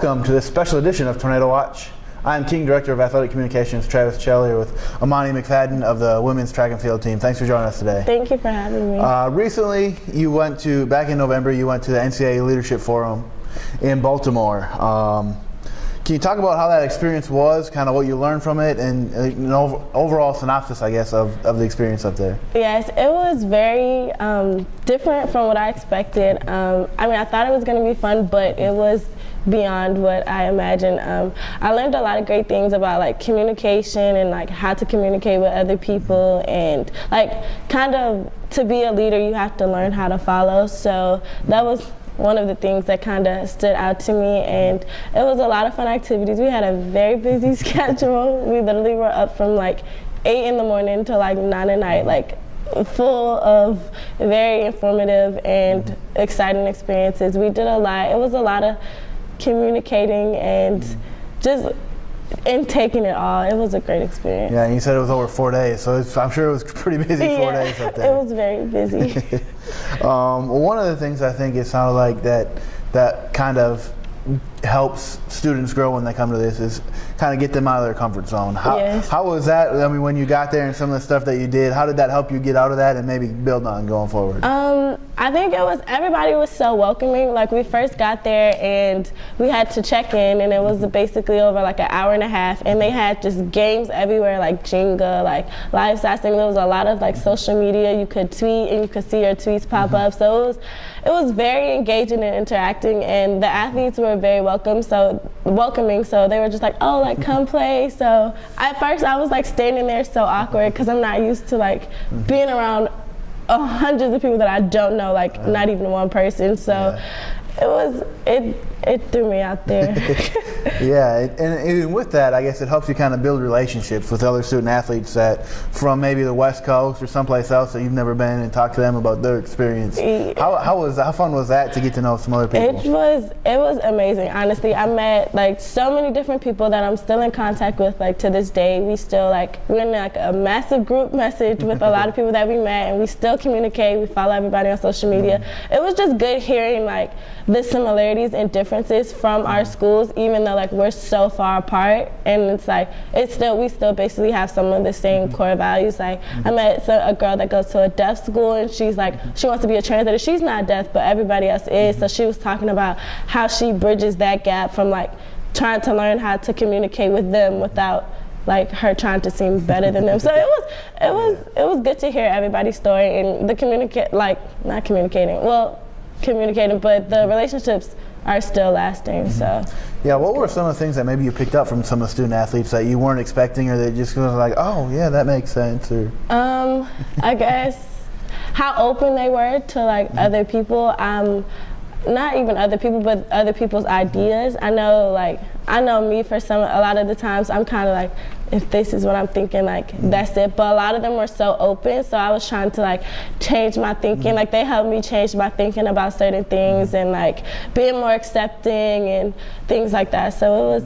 Welcome to this special edition of Tornado Watch. I'm Team Director of Athletic Communications, Travis Chellier, with Amani McFadden of the women's track and field team. Thanks for joining us today. Thank you for having me. Recently, back in November, you went to the NCAA Leadership Forum in Baltimore. Can you talk about how that experience was, kind of what you learned from it, and an overall synopsis, I guess, of the experience up there? Yes, it was very different from what I expected. I thought it was going to be fun, but it was beyond what I imagined. I learned a lot of great things about like communication and like how to communicate with other people, and like kind of to be a leader, you have to learn how to follow. So that was one of the things that kind of stood out to me, and it was a lot of fun activities. We had a very busy schedule. We literally were up from like 8 in the morning to like 9 at night, like full of very informative and exciting experiences. We did a lot. It was a lot of communicating and just taking it all. It was a great experience. Yeah, and you said it was over 4 days, so I'm sure it was pretty busy 4 days up there. It was very busy. One of the things I think it sounded like that kind of helps students grow when they come to this is kind of get them out of their comfort zone. How was that? I mean, when you got there and some of the stuff that you did, how did that help you get out of that and maybe build on going forward? I think everybody was so welcoming. Like, we first got there and we had to check in, and it was basically over like an hour and a half, and they had just games everywhere, like Jenga, like live sizing. There was a lot of like social media. You could tweet and you could see your tweets pop up. So it was very engaging and interacting, and the athletes were very welcoming. So they were just like, oh, like come play. So at first I was like standing there so awkward because I'm not used to like being around hundreds of people that I don't know, like not even one person. So it threw me out there. Yeah, and with that, I guess it helps you kind of build relationships with other student athletes that from maybe the West Coast or someplace else that you've never been, and talk to them about their experience. How fun was that to get to know some other people? It was amazing, honestly. I met like so many different people that I'm still in contact with, like to this day. We're in like a massive group message with a lot of people that we met, and we still communicate. We follow everybody on social media. It was just good hearing like the similarities and differences from our schools, even though like we're so far apart, and it's like we still basically have some of the same core values. Like I met a girl that goes to a deaf school, and she's like, she wants to be a translator. She's not deaf, but everybody else is. So she was talking about how she bridges that gap from like trying to learn how to communicate with them without like her trying to seem better than them. So it was good to hear everybody's story, and communicating, but the relationships are still lasting. So yeah, what were some of the things that maybe you picked up from some of the student athletes that you weren't expecting, or that just was like, oh yeah, that makes sense? Or I guess how open they were to like other people. Not even other people, but other people's ideas. I know me, for a lot of the times I'm kind of like, if this is what I'm thinking, like that's it. But a lot of them were so open, so I was trying to like change my thinking. Like they helped me change my thinking about certain things, and like being more accepting and things like that. So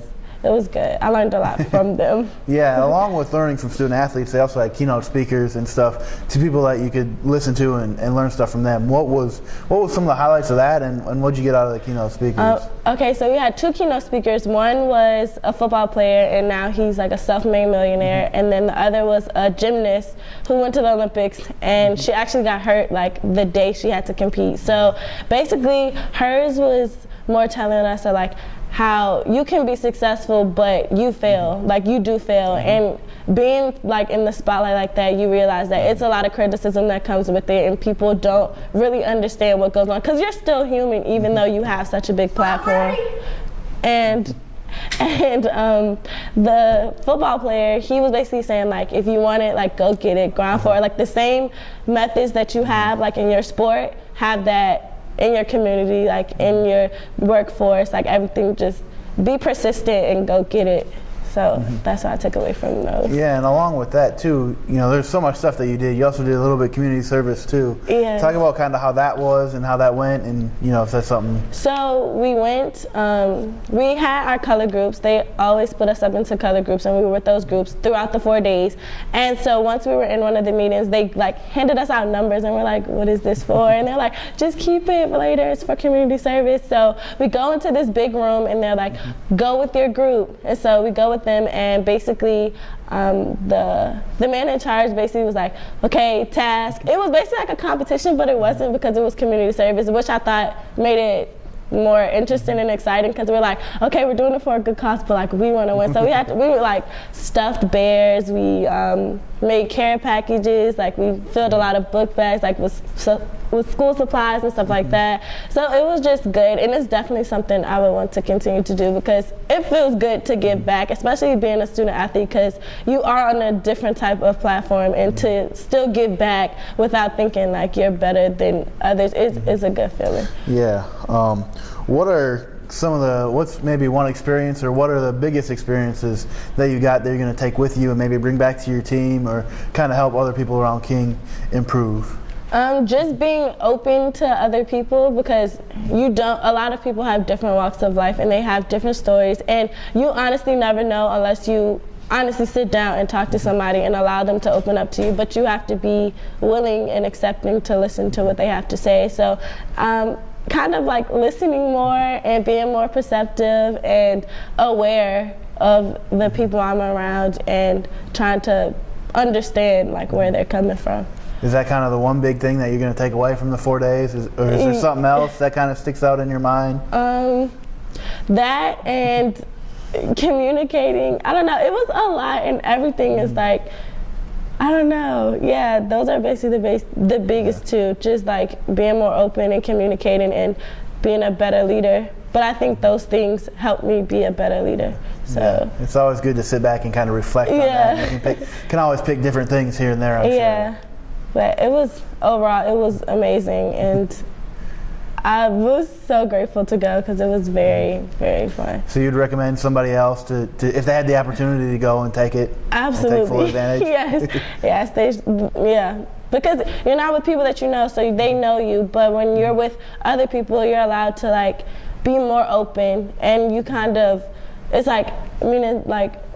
it was good. I learned a lot from them. Yeah, along with learning from student athletes, they also had keynote speakers and stuff to people that you could listen to and learn stuff from them. What was some of the highlights of that, and what did you get out of the keynote speakers? Okay, so we had 2 keynote speakers. One was a football player, and now he's like a self-made millionaire. And then the other was a gymnast who went to the Olympics, and she actually got hurt like the day she had to compete. So basically hers was more telling us of like how you can be successful, but you fail, like you do fail. And being like in the spotlight like that, you realize that it's a lot of criticism that comes with it, and people don't really understand what goes on, because you're still human even though you have such a big platform. And the football player, he was basically saying like, if you want it, like go get it, grind for it. Like the same methods that you have like in your sport, have that in your community, like in your workforce, like everything, just be persistent and go get it. So that's what I took away from those. Yeah, and along with that too, there's so much stuff that you did. You also did a little bit of community service too. Yeah. Talk about kind of how that was and how that went, and if that's something. So we went, we had our color groups. They always split us up into color groups, and we were with those groups throughout the 4 days. And so once we were in one of the meetings, they handed us out numbers, and we're like, what is this for? And they're like, just keep it later, it's for community service. So we go into this big room, and they're like, go with your group. And so we go with them, and basically the man in charge basically was like, okay, task. It was basically like a competition, but it wasn't, because it was community service, which I thought made it more interesting and exciting, because we're like, okay, we're doing it for a good cause, but we want to win. So we were like stuffed bears, we made care packages, we filled a lot of book bags with school supplies and stuff like that. So it was just good, and it's definitely something I would want to continue to do, because it feels good to give back, especially being a student athlete, because you are on a different type of platform, and to still give back without thinking like you're better than others is a good feeling. Yeah. What are what's maybe one experience, or what are the biggest experiences that you got that you're going to take with you and maybe bring back to your team, or kind of help other people around King improve? Just being open to other people, because a lot of people have different walks of life, and they have different stories, and you honestly never know unless you honestly sit down and talk to somebody and allow them to open up to you. But you have to be willing and accepting to listen to what they have to say. So kind of listening more and being more perceptive and aware of the people I'm around, and trying to understand where they're coming from. Is that kind of the one big thing that you're going to take away from the 4 days? Or is there something else that kind of sticks out in your mind? That and communicating. I don't know. It was a lot, and everything is I don't know. Yeah, those are basically the biggest two. Just being more open and communicating and being a better leader. But I think those things help me be a better leader. So yeah, it's always good to sit back and kind of reflect on that. You can always pick different things here and there, I'm sure. But overall, it was amazing, and I was so grateful to go, because it was very, very fun. So you'd recommend somebody else to if they had the opportunity to go and take it? Absolutely. And take full advantage? Yes. Because you're not with people that you know, so they know you. But when you're with other people, you're allowed to be more open, and you kind of, it's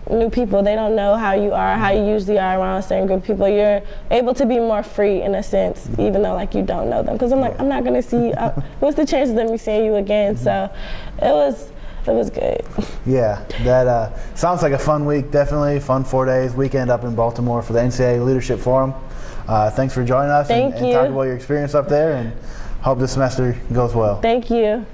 new people, they don't know how you are, how you usually are around a certain group of people. You're able to be more free in a sense, even though you don't know them. Because I'm not gonna see, what's the chances of me seeing you again? So it was good. Yeah, that sounds like a fun week, definitely. Fun 4 days, weekend up in Baltimore for the NCAA Leadership Forum. Thanks for joining us and talking about your experience up there, and hope this semester goes well. Thank you.